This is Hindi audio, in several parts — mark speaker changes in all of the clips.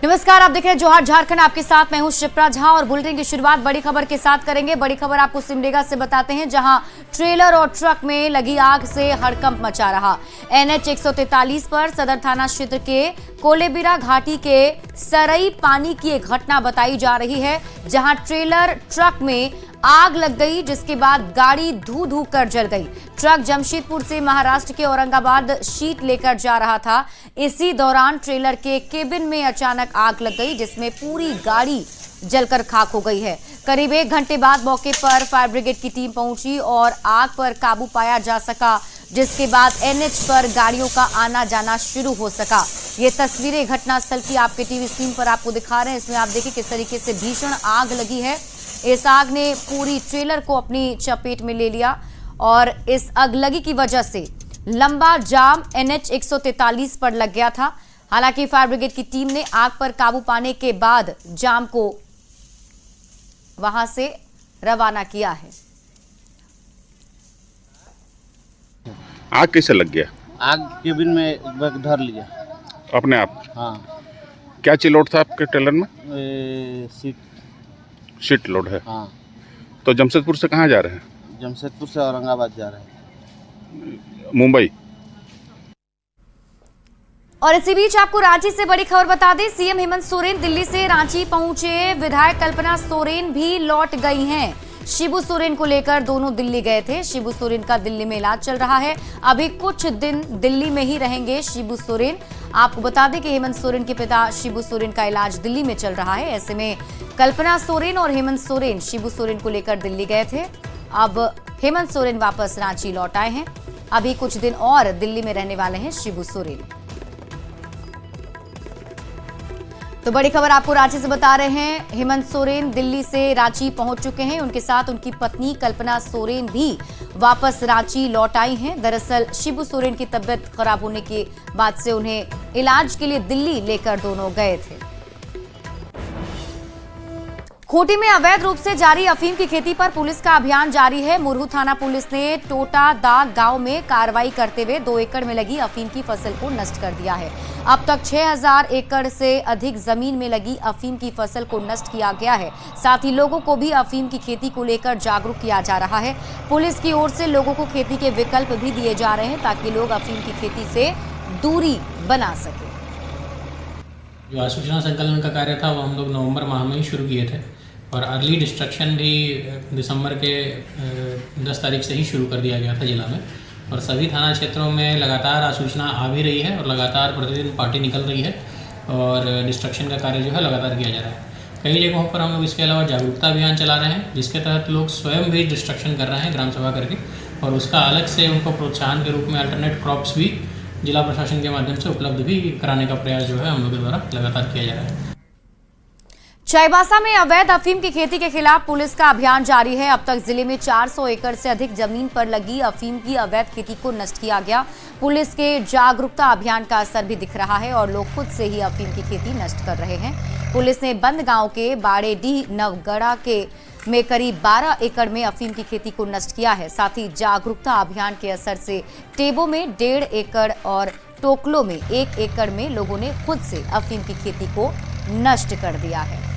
Speaker 1: नमस्कार, आप देख रहे हैं जोहार झारखंड। आपके साथ मैं हूं शिप्रा झा और बुलेटिन की शुरुआत बड़ी खबर के साथ करेंगे। बड़ी खबर आपको सिमडेगा से बताते हैं, जहां ट्रेलर और ट्रक में लगी आग से हड़कंप मचा रहा। NH 143 पर सदर थाना क्षेत्र के कोलेबिरा घाटी के सरई पानी की एक घटना बताई जा रही है, जहां ट्रेलर ट्रक में आग लग गई, जिसके बाद गाड़ी धू धू कर जल गई। ट्रक जमशेदपुर से महाराष्ट्र के औरंगाबाद शीट लेकर जा रहा था। इसी दौरान ट्रेलर के केबिन में अचानक आग लग गई, जिसमें पूरी गाड़ी जलकर खाक हो गई है। करीब 1 घंटे बाद मौके पर फायर ब्रिगेड की टीम पहुंची और आग पर काबू पाया जा सका, जिसके बाद NH पर गाड़ियों का आना जाना शुरू हो सका। ये तस्वीरें घटनास्थल की आपके टीवी स्क्रीन पर आपको दिखा रहे हैं। इसमें आप देखिए किस तरीके से भीषण आग लगी है। इस आग ने पूरी ट्रेलर को अपनी चपेट में ले लिया और इस अगलगी की वजह से लंबा जाम NH 143 पर लग गया था। हालांकि फायर ब्रिगेड की टीम ने आग पर काबू पाने के बाद जाम को वहां से रवाना किया है।
Speaker 2: आग कैसे लग गया?
Speaker 3: आग केबिन में एक बार धर लिया
Speaker 2: अपने आप?
Speaker 3: हाँ।
Speaker 2: क्या चीज लोड था आपके ट्रेलर में? शीट लोड है।
Speaker 3: हाँ।
Speaker 2: तो जमशेदपुर से कहाँ जा रहे हैं?
Speaker 3: जमशेदपुर से औरंगाबाद जा रहे हैं।
Speaker 2: मुंबई।
Speaker 1: और इसी बीच आपको रांची से बड़ी खबर बता दें, सीएम हेमंत सोरेन दिल्ली से रांची पहुंचे। विधायक कल्पना सोरेन भी लौट गई हैं। शिबू सोरेन को लेकर दोनों दिल्ली गए थे। शिबू सोरेन का दिल्ली में इलाज चल रहा है। अभी कुछ दिन दिल्ली में ही रहेंगे शिबू सोरेन। आपको बता दें कि हेमंत सोरेन के पिता शिबू सोरेन का इलाज दिल्ली में चल रहा है। ऐसे में कल्पना सोरेन और हेमंत सोरेन शिबू सोरेन को लेकर दिल्ली गए थे। अब हेमंत सोरेन वापस रांची लौट आए हैं। अभी कुछ दिन और दिल्ली में रहने वाले हैं शिबू सोरेन। तो बड़ी खबर आपको रांची से बता रहे हैं, हेमंत सोरेन दिल्ली से रांची पहुंच चुके हैं। उनके साथ उनकी पत्नी कल्पना सोरेन भी वापस रांची लौट आई हैं। दरअसल शिबू सोरेन की तबीयत खराब होने के बाद से उन्हें इलाज के लिए दिल्ली लेकर दोनों गए थे। खूंटी में अवैध रूप से जारी अफीम की खेती पर पुलिस का अभियान जारी है। मुरहू थाना पुलिस ने टोटा दाग गांव में कार्रवाई करते हुए 2 एकड़ में लगी अफीम की फसल को नष्ट कर दिया है। अब तक 6000 एकड़ से अधिक जमीन में लगी अफीम की फसल को नष्ट किया गया है। साथ ही लोगों को भी अफीम की खेती को लेकर जागरूक किया जा रहा है। पुलिस की ओर से लोगों को खेती के विकल्प भी दिए जा रहे हैं, ताकि लोग अफीम की खेती से दूरी बना सके।
Speaker 4: जो सूचना संकलन का कार्य था वो हम लोग नवंबर माह में ही शुरू किए थे और अर्ली डिस्ट्रक्शन भी दिसंबर के 10 तारीख से ही शुरू कर दिया गया था जिला में। और सभी थाना क्षेत्रों में लगातार आसूचना आ भी रही है और लगातार प्रतिदिन पार्टी निकल रही है और डिस्ट्रक्शन का कार्य जो है लगातार किया जा रहा है। कई जगहों पर हम लोग इसके अलावा जागरूकता अभियान चला रहे हैं, जिसके तहत लोग स्वयं भी डिस्ट्रक्शन कर रहे हैं ग्राम सभा करके, और उसका अलग से उनको प्रोत्साहन के रूप में अल्टरनेट क्रॉप्स भी जिला प्रशासन के माध्यम से उपलब्ध भी कराने का प्रयास जो है हम लोग के द्वारा लगातार किया जा रहा है।
Speaker 1: चाईबासा में अवैध अफीम की खेती के खिलाफ पुलिस का अभियान जारी है। अब तक जिले में 400 एकड़ से अधिक जमीन पर लगी अफीम की अवैध खेती को नष्ट किया गया। पुलिस के जागरूकता अभियान का असर भी दिख रहा है और लोग खुद से ही अफीम की खेती नष्ट कर रहे हैं। पुलिस ने बंद गांव के बाड़ेडीह नवगढ़ा के में करीब 12 एकड़ में अफीम की खेती को नष्ट किया है। साथ ही जागरूकता अभियान के असर से टेबो में 1.5 एकड़ और टोकलो में 1 एकड़ में लोगों ने खुद से अफीम की खेती को नष्ट कर दिया है।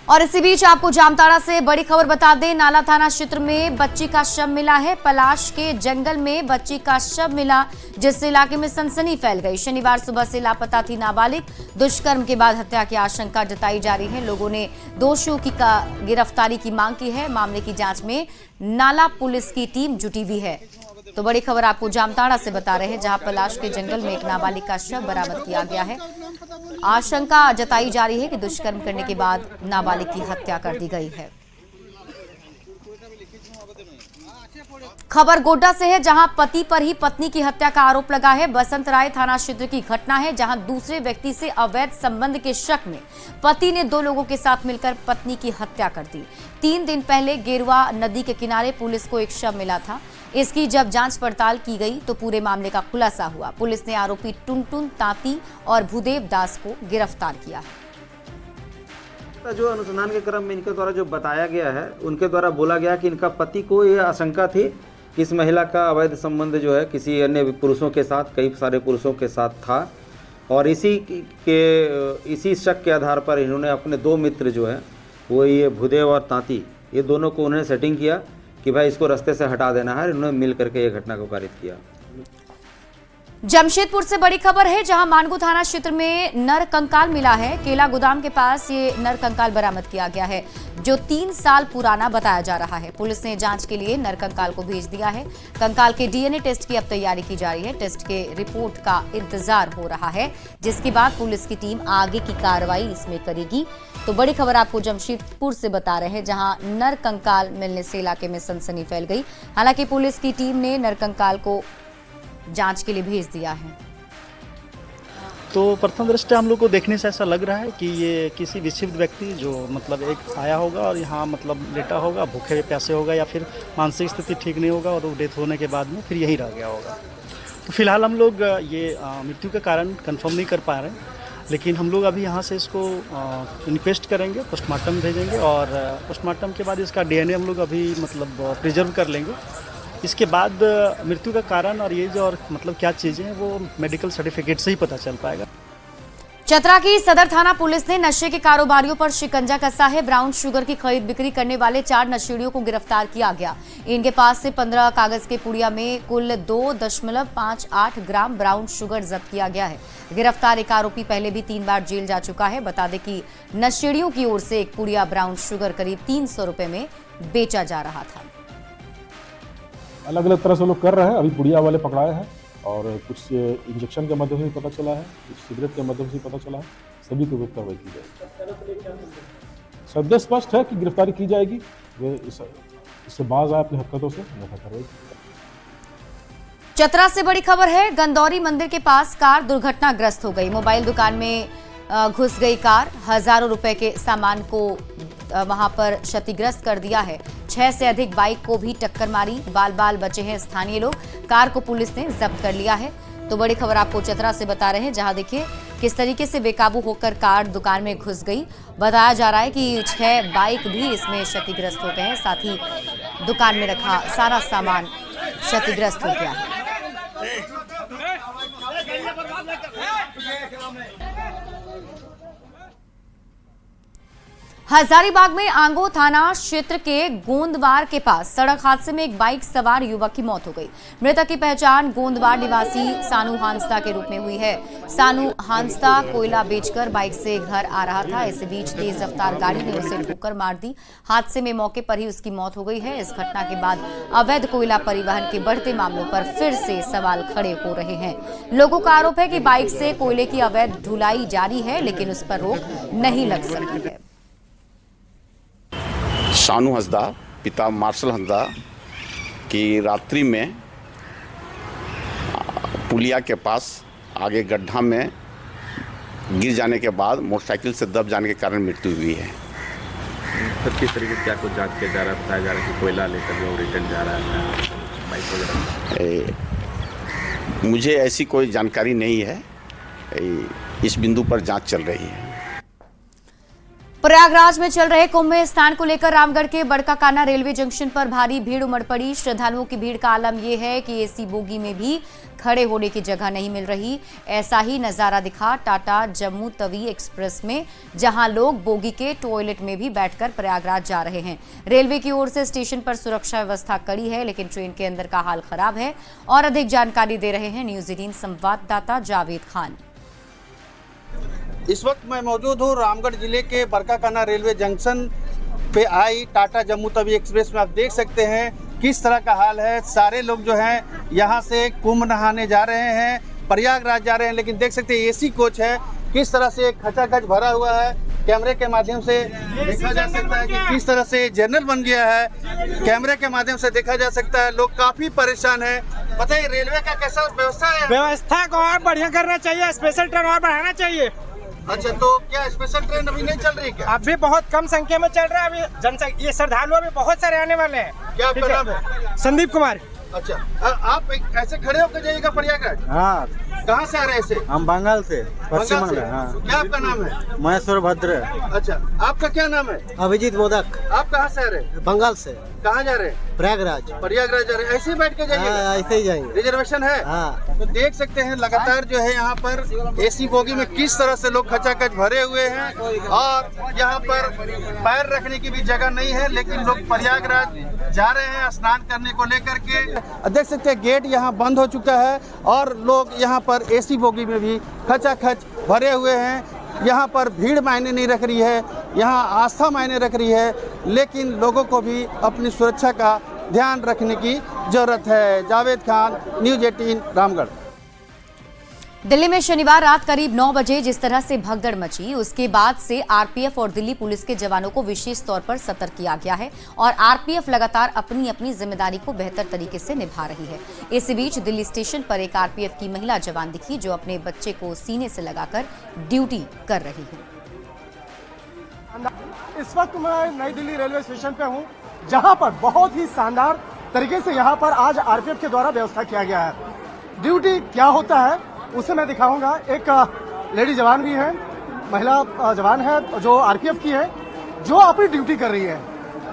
Speaker 1: और इसी बीच आपको जामताड़ा से बड़ी खबर बता दें, नाला थाना क्षेत्र में बच्ची का शव मिला है। पलाश के जंगल में बच्ची का शव मिला, जिससे इलाके में सनसनी फैल गई। शनिवार सुबह से लापता थी नाबालिग। दुष्कर्म के बाद हत्या की आशंका जताई जा रही है। लोगों ने दोषियों की गिरफ्तारी की मांग की है। मामले की जांच में नाला पुलिस की टीम जुटी हुई है। तो बड़ी खबर आपको जामताड़ा से बता रहे हैं, जहां पलाश के जंगल में एक नाबालिग का शव बरामद किया गया है। आशंका जताई जा रही है कि दुष्कर्म करने के बाद नाबालिग की हत्या कर दी गई है। खबर गोड्डा से है, जहां पति पर ही पत्नी की हत्या का आरोप लगा है। बसंत राय थाना क्षेत्र की घटना है, जहां दूसरे व्यक्ति से अवैध संबंध के शक में पति ने 2 लोगों के साथ मिलकर पत्नी की हत्या कर दी। 3 दिन पहले गेरुआ नदी के किनारे पुलिस को एक शव मिला था। इसकी जब जांच पड़ताल की गई तो पूरे मामले का खुलासा हुआ। पुलिस ने आरोपी टुनटुन तांती और भूदेव दास को गिरफ्तार किया है।
Speaker 5: जो अनुसंधान के क्रम में इनके द्वारा जो बताया गया है, उनके द्वारा बोला गया कि इनका पति को यह आशंका थी कि इस महिला का अवैध संबंध जो है किसी अन्य पुरुषों के साथ, कई सारे पुरुषों के साथ था और इसी शक के आधार पर इन्होंने अपने 2 मित्र जो हैं वो ये भूदेव और तांती, ये दोनों को उन्होंने सेटिंग किया कि भाई इसको रास्ते से हटा देना है। इन्होंने मिल करके ये घटना को कारित किया।
Speaker 1: जमशेदपुर से बड़ी खबर है, जहां मानगू थाना क्षेत्र में नर कंकाल मिला है। केला गोदाम के पास ये नर कंकाल बरामद किया गया है, जो 3 साल पुराना बताया जा रहा है। पुलिस ने जांच के लिए नर कंकाल को भेज दिया है। कंकाल के डीएनए टेस्ट की अब तैयारी की जा रही है। टेस्ट के रिपोर्ट का इंतजार हो रहा है, जिसके बाद पुलिस की टीम आगे की कार्रवाई इसमें करेगी। तो बड़ी खबर आपको जमशेदपुर से बता रहे हैं, जहां नर कंकाल मिलने से इलाके में सनसनी फैल गई। हालांकि पुलिस की टीम ने नर कंकाल को जांच के लिए भेज दिया है।
Speaker 6: तो प्रथम दृष्टया हम लोग को देखने से ऐसा लग रहा है कि ये किसी विक्षिप्त व्यक्ति जो मतलब एक आया होगा और यहाँ मतलब लेटा होगा, भूखे प्यासे होगा, या फिर मानसिक स्थिति ठीक नहीं होगा और वो डेथ होने के बाद में फिर यहीं रह गया होगा। तो फिलहाल हम लोग ये मृत्यु का कारण कंफर्म नहीं कर पा रहे हैं, लेकिन हम लोग अभी यहाँ से इसको इन्क्वेस्ट करेंगे, पोस्टमार्टम भेजेंगे और पोस्टमार्टम के बाद इसका डीएनए हम लोग अभी मतलब प्रिजर्व कर लेंगे। इसके बाद मृत्यु का कारण और ये जो और मतलब क्या चीज़ें हैं वो मेडिकल सर्टिफिकेट से ही पता चल पाएगा।
Speaker 1: चतरा की सदर थाना पुलिस ने नशे के कारोबारियों पर शिकंजा कसा है। ब्राउन शुगर की खरीद बिक्री करने वाले 4 नशेड़ियों को गिरफ्तार किया गया। इनके पास से 15 कागज के पुड़िया में कुल 2.58 ग्राम ब्राउन शुगर जब्त किया गया है। गिरफ्तार एक आरोपी पहले भी 3 बार जेल जा चुका है। बता दें कि नशेड़ियों की ओर से एक पुड़िया ब्राउन शुगर करीब 300 रुपए में बेचा जा रहा था।
Speaker 7: अलग अलग तरह से लोग कर रहे हैं। अभी पुड़िया वाले पकड़ाए हैं और कुछ इंजेक्शन के माध्यम से पता चला है, कुछ सिगरेट के माध्यम से पता चला है। सभी को कार्रवाई की जाएगी। सद्य स्पष्ट है कि गिरफ्तारी की जाएगी। वे इससे बाज आए अपनी हरकतों से, कार्रवाई।
Speaker 1: चतरा से बड़ी खबर है, गंदौरी मंदिर के पास कार दुर्घटनाग्रस्त हो गई। मोबाइल दुकान में घुस गई कार, हजारों रुपए के सामान को वहां पर क्षतिग्रस्त कर दिया है। 6 से अधिक बाइक को भी टक्कर मारी। बाल बाल बचे हैं स्थानीय लोग। कार को पुलिस ने जब्त कर लिया है। तो बड़ी खबर आपको चतरा से बता रहे हैं, जहां देखिए किस तरीके से बेकाबू होकर कार दुकान में घुस गई। बताया जा रहा है कि 6 बाइक भी इसमें क्षतिग्रस्त हो गए हैं, साथ ही दुकान में रखा सारा सामान क्षतिग्रस्त हो गया है। हजारीबाग में आंगो थाना क्षेत्र के गोंदवार के पास सड़क हादसे में एक बाइक सवार युवक की मौत हो गई। मृतक की पहचान गोंदवार निवासी सानू हांसदा के रूप में हुई है। सानू हांसदा कोयला बेचकर बाइक से घर आ रहा था। इसी बीच तेज रफ्तार गाड़ी ने उसे ठोकर मार दी। हादसे में मौके पर ही उसकी मौत हो गई है। इस घटना के बाद अवैध कोयला परिवहन के बढ़ते मामलों पर फिर से सवाल खड़े हो रहे हैं। लोगों का आरोप है कि बाइक से कोयले की अवैध ढुलाई जारी है, लेकिन उस पर रोक नहीं लग सकी है।
Speaker 8: सानू हंसदा पिता मार्शल हंसदा की रात्रि में पुलिया के पास आगे गड्ढा में गिर जाने के बाद मोटरसाइकिल से दब जाने के कारण मृत्यु हुई है।
Speaker 9: सर किस तरीके से क्या कुछ जांच किया जा रहा है? बताया जा रहा है कि कोयला लेकर जो रिटर्न जा रहा है बाइक वगैरह।
Speaker 8: मुझे ऐसी कोई जानकारी नहीं है। इस बिंदु पर जांच चल रही है।
Speaker 1: प्रयागराज में चल रहे कुंभ में स्नान को लेकर रामगढ़ के बड़काकाना रेलवे जंक्शन पर भारी भीड़ उमड़ पड़ी। श्रद्धालुओं की भीड़ का आलम यह है कि एसी बोगी में भी खड़े होने की जगह नहीं मिल रही। ऐसा ही नजारा दिखा टाटा जम्मू तवी एक्सप्रेस में, जहां लोग बोगी के टॉयलेट में भी बैठकर प्रयागराज जा रहे हैं। रेलवे की ओर से स्टेशन पर सुरक्षा व्यवस्था कड़ी है, लेकिन ट्रेन के अंदर का हाल खराब है। और अधिक जानकारी दे रहे हैं न्यूज 18 संवाददाता जावेद खान।
Speaker 3: इस वक्त मैं मौजूद हूँ रामगढ़ जिले के बड़काकाना रेलवे जंक्शन पे आई टाटा जम्मू तवी एक्सप्रेस में। आप देख सकते हैं किस तरह का हाल है। सारे लोग जो हैं यहाँ से कुंभ नहाने जा रहे हैं, प्रयागराज जा रहे हैं, लेकिन देख सकते हैं एसी कोच है किस तरह से खचाखच भरा हुआ है। कैमरे के माध्यम से देखा जा सकता है कि किस तरह से जनरल बन गया है। कैमरे के माध्यम से देखा जा सकता है लोग काफी परेशान है। बताइए रेलवे का कैसा व्यवस्था है?
Speaker 10: व्यवस्था को और बढ़िया करना चाहिए, स्पेशल ट्रेन और बढ़ाना चाहिए।
Speaker 3: अच्छा, तो क्या स्पेशल ट्रेन अभी नहीं चल रही क्या?
Speaker 10: अभी बहुत कम संख्या में चल रहा है। अभी जनसंख्या ये श्रद्धालु अभी बहुत सारे आने वाले हैं।
Speaker 3: क्या आपका नाम है?
Speaker 10: संदीप कुमार।
Speaker 3: अच्छा, आप ऐसे खड़े होकर जाइएगा प्रयागराज?
Speaker 10: हाँ।
Speaker 3: कहाँ से आ रहे हैं ऐसे?
Speaker 10: हम बंगाल से, पश्चिम बंगाल। हाँ।
Speaker 3: क्या आपका नाम है?
Speaker 10: महेश्वर भद्र।
Speaker 3: अच्छा, आपका क्या नाम है?
Speaker 10: अभिजीत मोदक।
Speaker 3: आप कहाँ से आ रहे हैं?
Speaker 10: बंगाल से।
Speaker 3: कहाँ जा रहे हैं?
Speaker 11: प्रयागराज।
Speaker 3: प्रयागराज जा रहे हैं, ऐसे ही बैठ के जाइए?
Speaker 11: ऐसे ही जाएंगे।
Speaker 3: रिजर्वेशन है?
Speaker 11: हाँ।
Speaker 3: तो देख सकते हैं लगातार जो है यहाँ पर एसी बोगी में किस तरह से लोग खचाखच भरे हुए हैं और यहाँ पर पैर रखने की भी जगह नहीं है, लेकिन लोग प्रयागराज जा रहे हैं स्नान करने को लेकर के। देख सकते हैं गेट यहाँ बंद हो चुका है और लोग यहाँ पर एसी बोगी में भी खचाखच भरे हुए हैं। यहाँ पर भीड़ मायने नहीं रख रही है, यहाँ आस्था मायने रख रही है, लेकिन लोगों को भी अपनी सुरक्षा का ध्यान रखने की जरूरत है। जावेद खान, न्यूज़ 18 रामगढ़।
Speaker 1: दिल्ली में शनिवार रात करीब 9 बजे जिस तरह से भगदड़ मची, उसके बाद से आरपीएफ और दिल्ली पुलिस के जवानों को विशेष तौर पर सतर्क किया गया है और आरपीएफ लगातार अपनी अपनी जिम्मेदारी को बेहतर तरीके से निभा रही है। इस बीच दिल्ली स्टेशन पर एक आरपीएफ की महिला जवान दिखी जो अपने बच्चे को सीने से लगाकर ड्यूटी कर रही है।
Speaker 10: इस वक्त मैं नई दिल्ली रेलवे स्टेशन पे हूँ, जहाँ पर बहुत ही शानदार तरीके से यहाँ पर आज आरपीएफ के द्वारा व्यवस्था किया गया है। ड्यूटी क्या होता है उसे मैं दिखाऊंगा। एक लेडी जवान भी है, महिला जवान है जो आरपीएफ की है, जो अपनी ड्यूटी कर रही है।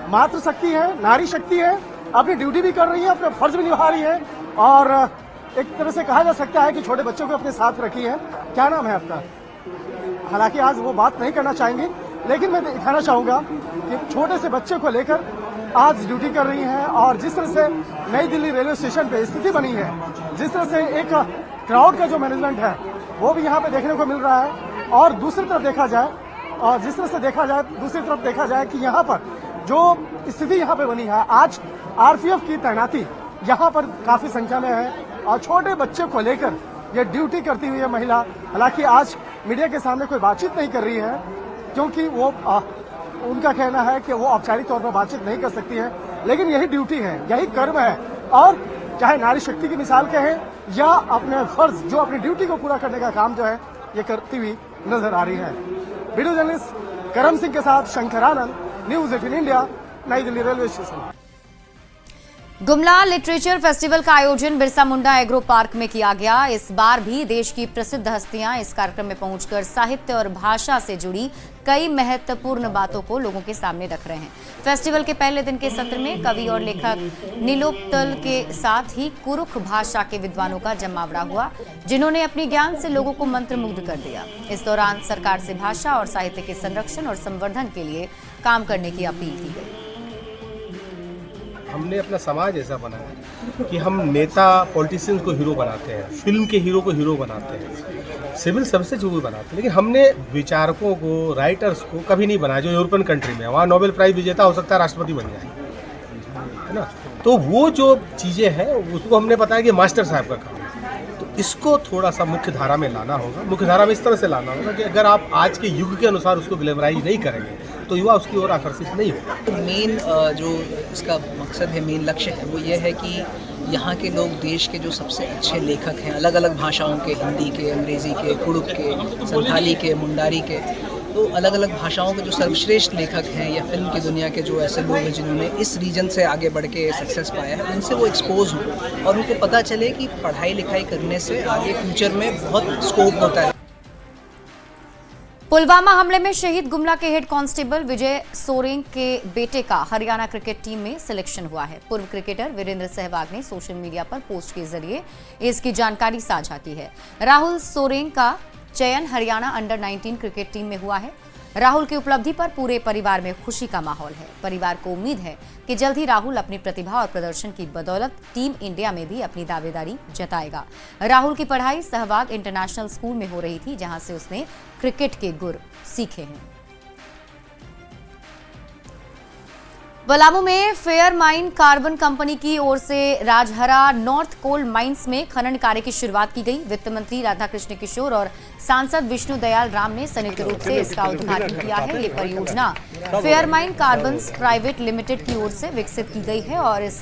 Speaker 10: मातृशक्ति है, नारी शक्ति है, अपनी ड्यूटी भी कर रही है, अपना फर्ज भी निभा रही है और एक तरह से कहा जा सकता है कि छोटे बच्चों को अपने साथ रखी है। क्या नाम है आपका? हालांकि आज वो बात नहीं करना चाहेंगे, लेकिन मैं दिखाना चाहूंगा कि छोटे से बच्चे को लेकर आज ड्यूटी कर रही हैं और जिस तरह से नई दिल्ली रेलवे स्टेशन पे स्थिति बनी है, जिस तरह से एक क्राउड का जो मैनेजमेंट है वो भी यहाँ पे देखने को मिल रहा है। और दूसरी तरफ देखा जाए और जिस तरह से दूसरी तरफ देखा जाए कि यहाँ पर जो स्थिति यहाँ पे बनी है, आज आरपीएफ की तैनाती यहाँ पर काफी संख्या में है और छोटे बच्चे को लेकर ये ड्यूटी करती हुई है महिला। हालांकि आज मीडिया के सामने कोई बातचीत नहीं कर रही है, क्योंकि वो उनका कहना है कि वो औपचारिक तौर पर बातचीत नहीं कर सकती है, लेकिन यही ड्यूटी है, यही कर्म है और चाहे नारी शक्ति की मिसाल कहें या अपने फर्ज जो अपनी ड्यूटी को पूरा करने का काम जो है ये करती हुई नजर आ रही है। वीडियो जर्नलिस्ट करम सिंह के साथ शंकर आनंद, न्यूज़ 18 इंडिया, नई Delhi railway station.
Speaker 1: Gumla literature festival का आयोजन बिरसा मुंडा एग्रो पार्क में किया गया। इस बार भी देश की प्रसिद्ध हस्तियां इस कार्यक्रम में पहुंचकर साहित्य और भाषा से जुड़ी कई महत्वपूर्ण बातों को लोगों के सामने रख रहे हैं। फेस्टिवल के पहले दिन के सत्र में कवि और लेखक नीलोत्पल के साथ ही कुरुख भाषा के विद्वानों का जमावड़ा हुआ, जिन्होंने अपने ज्ञान से लोगों को मंत्रमुग्ध कर दिया। इस दौरान सरकार से भाषा और साहित्य के संरक्षण और संवर्धन के लिए काम करने की अपील की गई।
Speaker 12: हमने अपना समाज ऐसा बनाया कि हम नेता पॉलिटिशियंस को हीरो बनाते हैं, फिल्म के हीरो को हीरो बनाते हैं, सिविल सर्विसेज को भी बनाते हैं, लेकिन हमने विचारकों को, राइटर्स को कभी नहीं बनाया। जो यूरोपियन कंट्री में वहाँ नोबेल प्राइज विजेता हो सकता है, राष्ट्रपति बन जाए, है ना। तो वो जो चीज़ें हैं उसको हमने बताया कि मास्टर साहब का काम है। तो इसको थोड़ा सा मुख्य धारा में लाना होगा। मुख्य धारा में इस तरह से लाना होगा कि अगर आप आज के युग के अनुसार उसको ग्लैमराइज नहीं करेंगे तो युवा उसकी ओर आकर्षित नहीं होगा।
Speaker 13: तो मेन जो इसका मकसद है, मेन लक्ष्य है, वो ये है कि यहाँ के लोग देश के जो सबसे अच्छे लेखक हैं, अलग अलग भाषाओं के, हिंदी के, अंग्रेज़ी के, कुड़ुक के, संथाली के, मुंडारी के, तो अलग अलग भाषाओं के जो सर्वश्रेष्ठ लेखक हैं या फिल्म की दुनिया के जो ऐसे लोग हैं जिन्होंने इस रीजन से आगे बढ़ के सक्सेस पाया है, उनसे वो एक्सपोज हों और उनको पता चले कि पढ़ाई लिखाई करने से आगे फ्यूचर में बहुत स्कोप होता है।
Speaker 1: पुलवामा हमले में शहीद गुमला के हेड कांस्टेबल विजय सोरेंग के बेटे का हरियाणा क्रिकेट टीम में सिलेक्शन हुआ है। पूर्व क्रिकेटर वीरेंद्र सहवाग ने सोशल मीडिया पर पोस्ट के जरिए इसकी जानकारी साझा की है। राहुल सोरेंग का चयन हरियाणा अंडर 19 क्रिकेट टीम में हुआ है। राहुल की उपलब्धि पर पूरे परिवार में खुशी का माहौल है। परिवार को उम्मीद है कि जल्द ही राहुल अपनी प्रतिभा और प्रदर्शन की बदौलत टीम इंडिया में भी अपनी दावेदारी जताएगा। राहुल की पढ़ाई सहवाग इंटरनेशनल स्कूल में हो रही थी, जहां से उसने क्रिकेट के गुर सीखे हैं। पलामू में फेयर माइन कार्बन कंपनी की ओर से राजहरा नॉर्थ कोल माइंस में खनन कार्य की शुरुआत की गई। वित्त मंत्री राधाकृष्ण किशोर और सांसद विष्णु दयाल राम ने संयुक्त रूप से इसका उद्घाटन किया है। ये परियोजना fair mine carbon private limited की ओर से विकसित की गई है और इस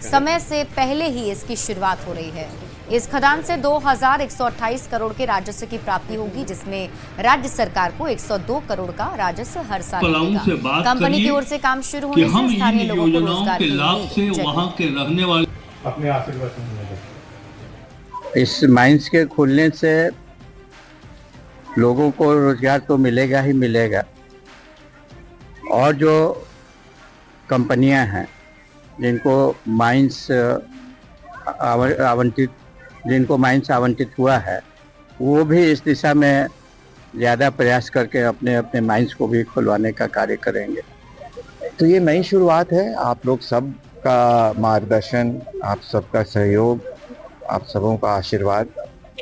Speaker 1: समय से पहले ही इसकी शुरुआत हो रही है। इस खदान से 2128 करोड़ के राजस्व की प्राप्ति होगी, जिसमें राज्य सरकार को 102 करोड़ का राजस्व हर साल मिलेगा। कंपनी की ओर से काम शुरू होने से स्थानीय लोगों को रोजगार के लाभ से वहां के रहने वाले
Speaker 14: अपने आशीर्वाद। इस माइंस के खुलने से लोगों को रोजगार तो मिलेगा ही मिलेगा, और जो कंपनियां हैं जिनको माइंस आवंटित हुआ है वो भी इस दिशा में ज़्यादा प्रयास करके अपने अपने माइंस को भी खुलवाने का कार्य करेंगे।
Speaker 11: तो ये नई शुरुआत है। आप लोग सबका मार्गदर्शन, आप सबका सहयोग, आप सबों का आशीर्वाद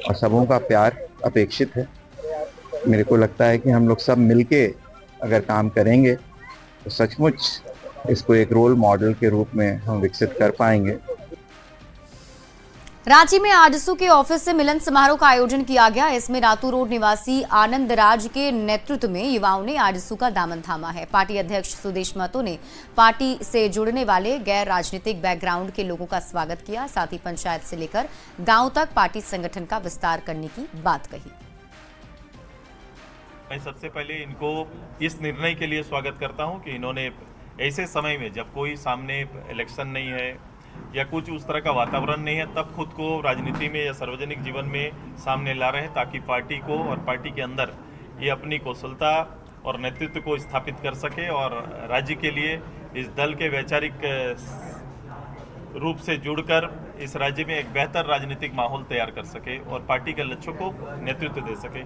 Speaker 11: और सबों का प्यार अपेक्षित है। मेरे को लगता है कि हम लोग सब मिलके अगर काम करेंगे तो सचमुच इसको एक रोल मॉडल के रूप में हम विकसित कर पाएंगे।
Speaker 1: रांची में आजसू के ऑफिस से मिलन समारोह का आयोजन किया गया। इसमें रातू रोड निवासी आनंद राज के नेतृत्व में युवाओं ने आजसू का दामन थामा है। पार्टी अध्यक्ष सुदेश महतो ने पार्टी से जुड़ने वाले गैर राजनीतिक बैकग्राउंड के लोगों का स्वागत किया। साथ ही पंचायत से लेकर गांव तक पार्टी संगठन का विस्तार करने की बात कही।
Speaker 15: मैं सबसे पहले इनको इस निर्णय के लिए स्वागत करता हूं कि इन्होंने ऐसे समय में जब कोई सामने इलेक्शन नहीं है या कुछ उस तरह का वातावरण नहीं है, तब खुद को राजनीति में या सार्वजनिक जीवन में सामने ला रहे हैं ताकि पार्टी को और पार्टी के अंदर ये अपनी कौशलता और नेतृत्व को स्थापित कर सके और राज्य के लिए इस दल के वैचारिक रूप से जुड़कर इस राज्य में एक बेहतर राजनीतिक माहौल तैयार कर सके और पार्टी के लक्ष्यों को नेतृत्व दे सके।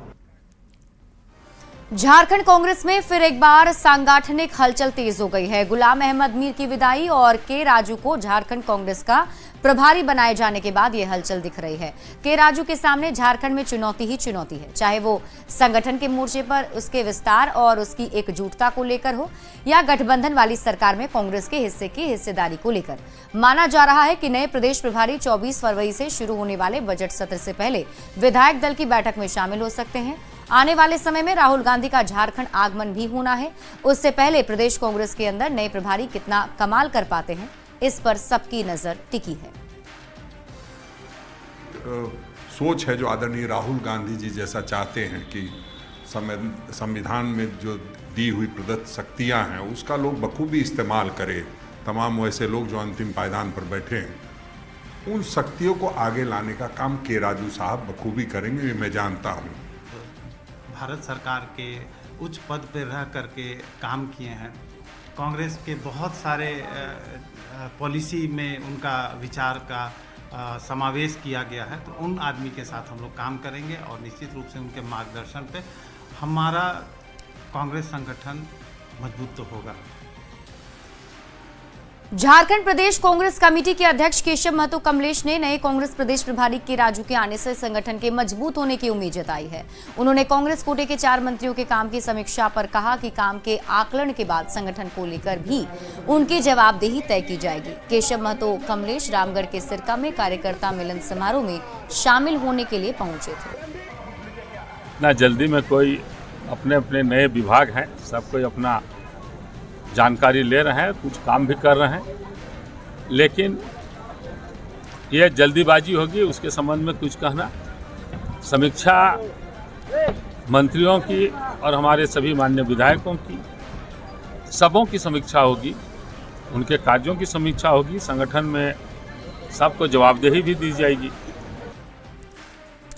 Speaker 1: झारखंड कांग्रेस में फिर एक बार सांगठनिक हलचल तेज हो गई है। गुलाम अहमद मीर की विदाई और के राजू को झारखंड कांग्रेस का प्रभारी बनाए जाने के बाद यह हलचल दिख रही है। के राजू के सामने झारखंड में चुनौती ही चुनौती है, चाहे वो संगठन के मोर्चे पर उसके विस्तार और उसकी एकजुटता को लेकर हो या गठबंधन वाली सरकार में कांग्रेस के हिस्से की हिस्सेदारी को लेकर। माना जा रहा है कि नए प्रदेश प्रभारी 24 फरवरी से शुरू होने वाले बजट सत्र से पहले विधायक दल की बैठक में शामिल हो सकते हैं। आने वाले समय में राहुल गांधी का झारखंड आगमन भी होना है। उससे पहले प्रदेश कांग्रेस के अंदर नए प्रभारी कितना कमाल कर पाते हैं, इस पर सबकी नजर टिकी है।
Speaker 16: सोच है जो आदरणीय राहुल गांधी जी जैसा चाहते हैं कि संविधान में जो दी हुई प्रदत्त शक्तियां हैं उसका लोग बखूबी इस्तेमाल करें। तमाम वैसे लोग जो अंतिम पायदान पर बैठे हैं उन शक्तियों को आगे लाने का काम के राजू साहब बखूबी करेंगे, ये मैं जानता हूँ।
Speaker 17: भारत सरकार के उच्च पद पर रह करके काम किए हैं। कांग्रेस के बहुत सारे पॉलिसी में उनका विचार का समावेश किया गया है, तो उन आदमी के साथ हम लोग काम करेंगे और निश्चित रूप से उनके मार्गदर्शन पे हमारा कांग्रेस संगठन मजबूत तो होगा।
Speaker 1: झारखंड प्रदेश कांग्रेस कमेटी के अध्यक्ष केशव महतो कमलेश ने नए कांग्रेस प्रदेश प्रभारी के राजू के आने से संगठन के मजबूत होने की उम्मीद जताई है। उन्होंने कांग्रेस कोटे के 4 मंत्रियों के काम की समीक्षा पर कहा कि काम के आकलन के बाद संगठन को लेकर भी उनकी जवाबदेही तय की जाएगी। केशव महतो कमलेश रामगढ़ के सिरका में कार्यकर्ता मिलन समारोह में शामिल होने के लिए पहुंचे थे।
Speaker 18: ना जल्दी में कोई अपने अपने नए विभाग हैं, सब कोई अपना जानकारी ले रहे हैं, कुछ काम भी कर रहे हैं, लेकिन यह जल्दीबाजी होगी उसके संबंध में कुछ कहना। समीक्षा मंत्रियों की और हमारे सभी माननीय विधायकों की सबों की समीक्षा होगी, उनके कार्यों की समीक्षा होगी, संगठन में सबको जवाबदेही भी दी जाएगी।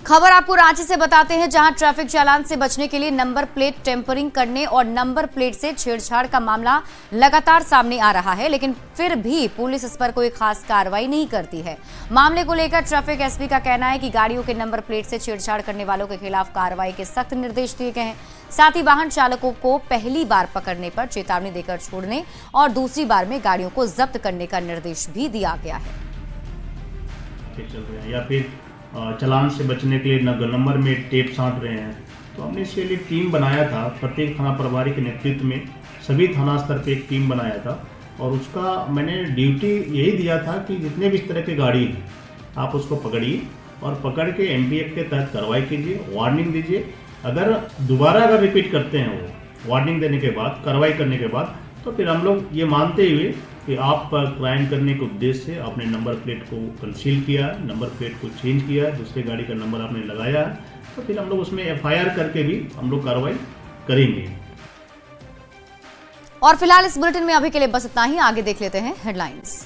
Speaker 1: खबर आपको रांची से बताते हैं, जहां ट्रैफिक चालान से बचने के लिए नंबर प्लेट टेम्परिंग करने और नंबर प्लेट से छेड़छाड़ का मामला लगातार सामने आ रहा है, लेकिन फिर भी पुलिस इस पर कोई खास कार्रवाई नहीं करती है। मामले को लेकर ट्रैफिक एसपी का कहना है कि गाड़ियों के नंबर प्लेट से छेड़छाड़ करने वालों के खिलाफ कार्रवाई के सख्त निर्देश दिए गए हैं। साथ ही वाहन चालकों को पहली बार पकड़ने पर चेतावनी देकर छोड़ने और दूसरी बार में गाड़ियों को जब्त करने का निर्देश भी दिया गया है।
Speaker 19: या फिर चालान से बचने के लिए नंबर में टेप साँट रहे हैं, तो हमने इसके लिए टीम बनाया था। प्रत्येक थाना प्रभारी के नेतृत्व में सभी थाना स्तर पे एक टीम बनाया था और उसका मैंने ड्यूटी यही दिया था कि जितने भी इस तरह की गाड़ी हैं आप उसको पकड़िए और पकड़ के एमपीएफ के तहत कार्रवाई कीजिए, वार्निंग दीजिए। अगर दोबारा रिपीट करते हैं वो वार्निंग देने के बाद, कार्रवाई करने के बाद, तो फिर हम लोग ये मानते हुए कि आप क्राइम करने के उद्देश्य से आपने नंबर प्लेट को कंसील किया, नंबर प्लेट को चेंज किया, दूसरे गाड़ी का नंबर आपने लगाया है, तो फिर हम लोग उसमें एफआईआर करके भी हम लोग कार्रवाई करेंगे।
Speaker 1: और फिलहाल इस बुलेटिन में अभी के लिए बस इतना ही। आगे देख लेते हैं हेडलाइंस।